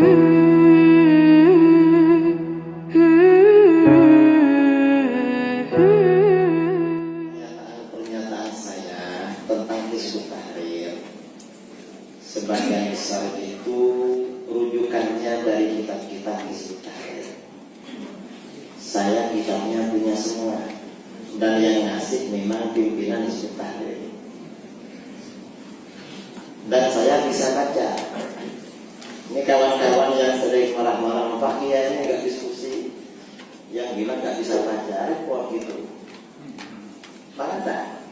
Pernyataan saya tentang Hizbut Tahrir sebagian besar itu rujukannya dari kitab-kitab Hizbut Tahrir. Saya kitabnya punya semua, dan yang ngasih memang pimpinan Hizbut Tahrir. Dan saya bisa baca. Ini kawan-kawan yang sering marah-marah, Pak Kiai nggak diskusi, yang bilang nggak bisa baca, repot gitu. Pada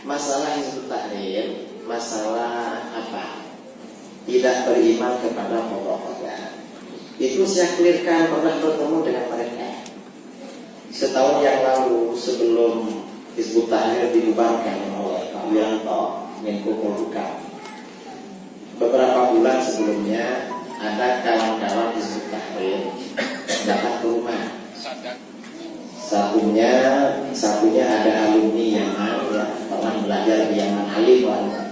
masalah Hizbut Tahrir, masalah apa? Tidak beriman kepada pokok-pokok. Itu saya clearkan, pernah bertemu dengan mereka setahun yang lalu sebelum Hizbut Tahrir dibubarkan oleh Pak Wiranto, Menko Polhukam. Beberapa bulan sebelumnya ada kawan-kawan Hizbut Tahrir datang ke rumah. Satunya ada alumni Yaman, ya, pernah belajar di Yaman, alim banget.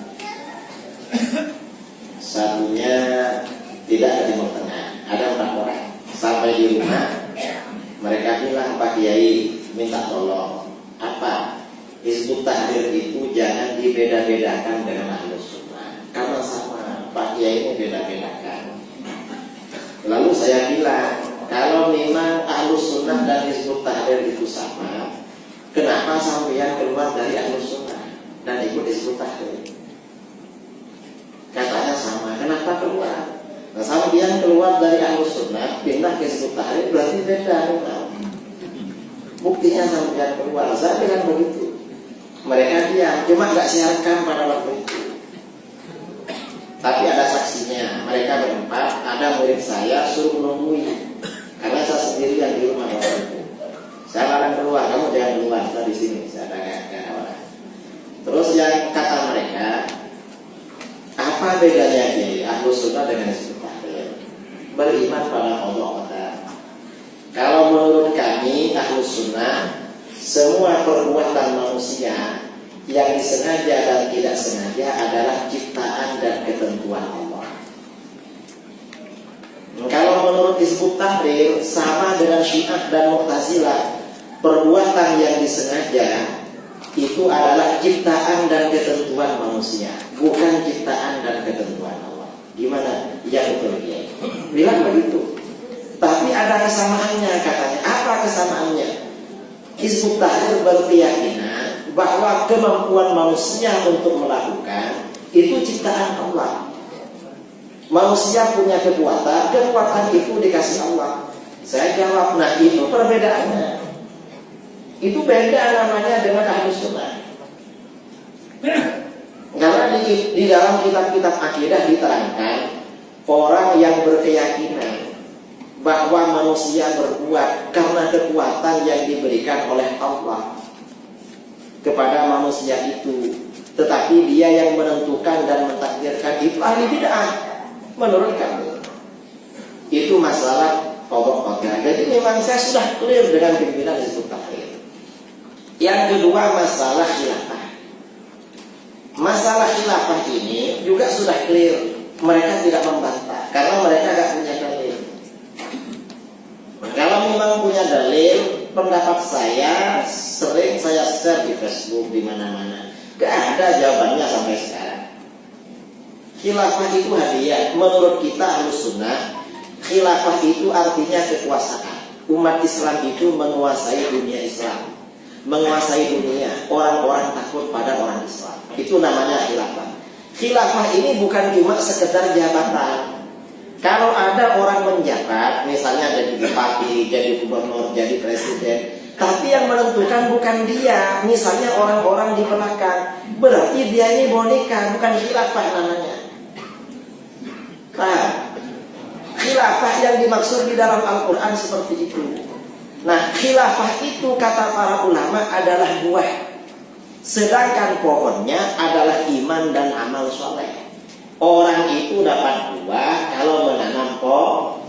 Satunya tidak ada di Timur Tengah, ada 4 orang. Sampai di rumah, mereka bilang, Pak Kiai minta tolong, apa? Hizbut Tahrir itu jangan dibeda-bedakan dengan Ahlus Sunnah, karena sama, Pak Kiai ini beda-bedakan. Lalu saya bilang, kalau memang Ahlus Sunnah dan Hizbut Tahrir itu sama, kenapa sampean keluar dari Ahlus Sunnah dan ikut Hizbut Tahrir? Katanya sama, kenapa keluar? Nah, sampean keluar dari Ahlus Sunnah, pindah ke Hizbut Tahrir, berarti beda. Buktinya sampean keluar, saya bilang begitu. Mereka diam, cuma nggak siarkan pada waktu itu. Tapi ada saksinya, mereka berempat, ada murid saya suruh menungguin. Karena saya sendirian di rumah waktu itu. Saya larang keluar, kamu jangan keluar, saya di sini, saya ada orang. Terus yang kata mereka, apa bedanya ini Ahlus Sunnah dengan Hizbut Tahrir? Beriman pada Allah. Kalau menurut kami Ahlus Sunnah, semua perbuatan manusia yang disengaja dan tidak sengaja adalah ciptaan dan ketentuan Allah. Kalau menurut Hizbut Tahrir, sama dengan Syiah dan Mu'tazilah, perbuatan yang disengaja itu adalah ciptaan dan ketentuan manusia, bukan ciptaan dan ketentuan Allah. Gimana? Yang betul ya? Bilang begitu. Tapi ada kesamaannya katanya. Apa kesamaannya? Hizbut Tahrir berkeyakinan bahwa kemampuan manusia untuk melakukan itu ciptaan Allah. Manusia punya kekuatan itu dikasih Allah. Saya jawab, nah itu perbedaannya. Itu beda namanya dengan Ahlus Sunnah. Karena di dalam kitab-kitab akidah diterangkan, orang yang berkeyakinan bahwa manusia berbuat karena kekuatan yang diberikan oleh Allah kepada manusia itu, tetapi dia yang menentukan dan mentakdirkan, itu ahli bid'ah. Menurut kami itu masalah pokok. Jadi memang saya sudah clear dengan pimpinan Hizbut Tahrir. Yang kedua, masalah khilafah. Masalah khilafah ini juga sudah clear. Mereka tidak membantah karena mereka tidak punya dalil. Kalau memang punya dalil, pendapat saya sering saya share di Facebook, di mana-mana. Gak ada jawabannya sampai sekarang. Khilafah itu hadiah. Menurut kita Ahlus Sunnah, khilafah itu artinya kekuasaan. Umat Islam itu menguasai dunia Islam, menguasai dunia. Orang-orang takut pada orang Islam. Itu namanya khilafah. Khilafah ini bukan cuma sekedar jabatan. Kalau ada orang menjabat, misalnya jadi bupati, jadi gubernur, jadi presiden, tapi yang menentukan bukan dia, misalnya orang-orang di belakang, berarti dia ini boneka, bukan khilafah namanya. Nah, khilafah yang dimaksud di dalam Al-Quran seperti itu. Nah, khilafah itu kata para ulama adalah buah, sedangkan pohonnya adalah iman dan amal soleh. Orang itu dapat buah kalau menanam pohon.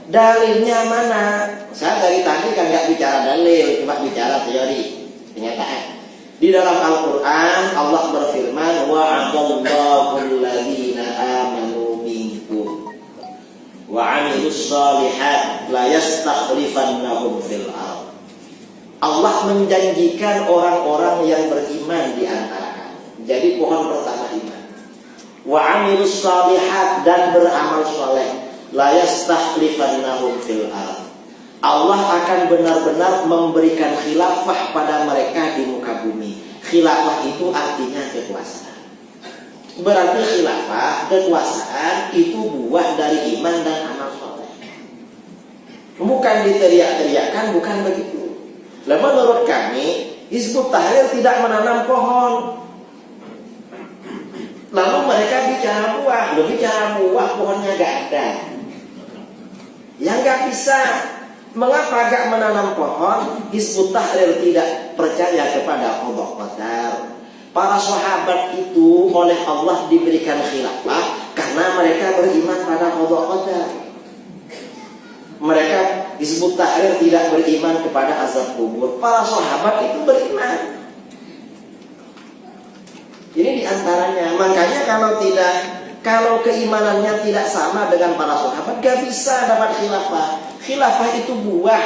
Dalilnya mana? Saya dari tadi kan nggak bicara dalil, cuma bicara teori, kenyataan. Di dalam Al-Quran Allah berfirman, wa'adallahu alladhina amanu minkum wa 'amilus shalihat la yastakhlifannahum fil ardh. Allah menjanjikan orang-orang yang beriman di antara kamu. Jadi pohon pertama iman. Wa 'amilus shalihat, dan beramal saleh, la yastakhlifannahum fil ardh. Allah akan benar-benar memberikan khilafah pada mereka di muka bumi. Khilafah itu artinya kekuasaan. Berarti khilafah, kekuasaan itu buah dari iman dan amal soleh. Bukan diteriak-teriakkan, bukan begitu. Lalu menurut kami, Hizbut Tahrir tidak menanam pohon. Lalu mereka bicara buah, pohonnya gak ada. Ya gak bisa. Mengapa gak menanam pohon? Hizbut Tahrir tidak percaya kepada qada qadar. Para sahabat itu oleh Allah diberikan khilafah karena mereka beriman pada qada qadar. Mereka Hizbut Tahrir tidak beriman kepada azab kubur. Para sahabat itu beriman. Ini diantaranya. Makanya kalau keimanannya tidak sama dengan para sahabat, gak bisa dapat khilafah. Khilafah itu buah.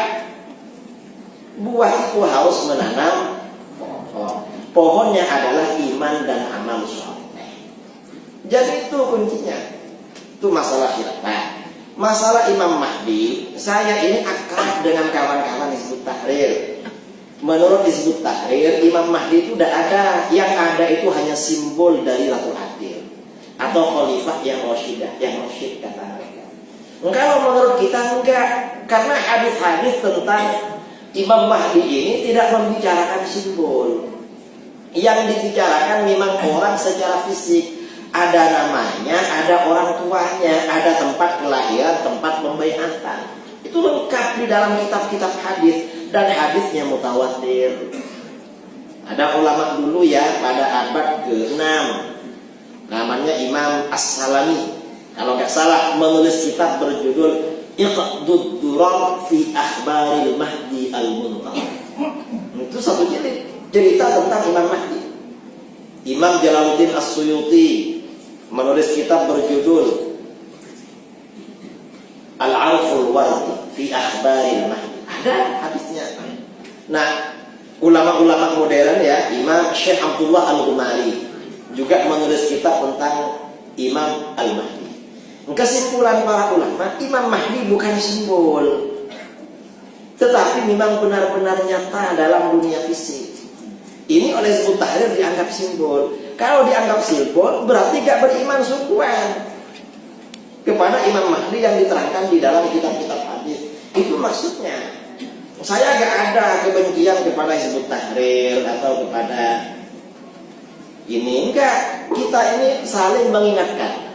Buah itu harus menanam pohon. Pohonnya adalah iman dan amal soleh. Jadi itu kuncinya. Itu masalah khilafah. Masalah Imam Mahdi, saya ini akrab dengan kawan-kawan Hizbut Tahrir. Menurut Hizbut Tahrir, Imam Mahdi itu tidak ada. Yang ada itu hanya simbol dari Ratul Adil atau khalifah yang rasyidah, yang rasyid kata mereka. Kalau menurut kita enggak, karena hadis-hadis tentang Imam Mahdi ini tidak membicarakan simbol. Yang dibicarakan memang orang secara fisik. Ada namanya, ada orang tuanya, ada tempat kelahiran, tempat pembaiatan. Itu lengkap di dalam kitab-kitab hadis, dan hadisnya mutawatir. Ada ulama dulu ya pada abad ke-6, namanya Imam As-Salami, kalau nggak salah, menulis kitab berjudul Iqdud Durar fi Akhbaril Mahdi Al-Muntazar. Itu satu jilid cerita tentang Imam Mahdi. Imam Jalaluddin As-Suyuti menulis kitab berjudul Al-Arful Wardi fi Akhbaril Mahdi. Ada hadisnya. Nah, ulama-ulama modern ya, Imam Syekh Abdullah Al-Ghumari juga menulis kitab tentang Imam Al-Mahdi. Kesimpulan para ulama, Imam Mahdi bukan simbol, tetapi memang benar-benar nyata dalam dunia fisik. Ini oleh Hizbut Tahrir dianggap simbol. Kalau dianggap simbol, berarti gak beriman sungguhan kepada Imam Mahdi yang diterangkan di dalam kitab-kitab hadis. Itu maksudnya. Saya gak ada kebencian kepada Hizbut Tahrir atau kepada ini. Enggak. Kita ini saling mengingatkan.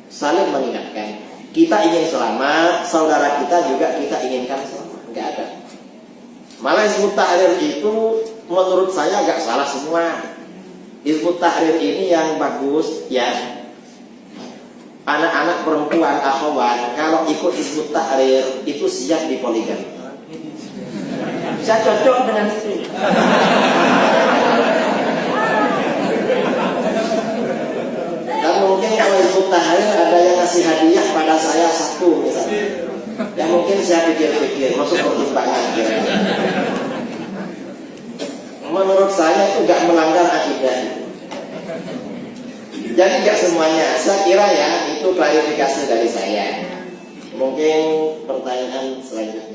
Saling mengingatkan. Kita ingin selamat, saudara kita juga kita inginkan selamat. Enggak ada. Malah Hizbut Tahrir itu menurut saya agak salah semua. Hizbut Tahrir ini yang bagus ya, anak-anak perempuan akhwat kalau ikut Hizbut Tahrir itu siap dipoligami. Saya cocok dengan itu. Dan mungkin kalau Hizbut Tahrir ada yang ngasih hadiah pada saya satu misalnya, ya mungkin saya pikir-pikir masuk pertimbangan kira-kira. Menurut saya itu gak melanggar akidah. Jadi gak semuanya. Saya kira ya itu klarifikasi dari saya. Mungkin pertanyaan selanjutnya.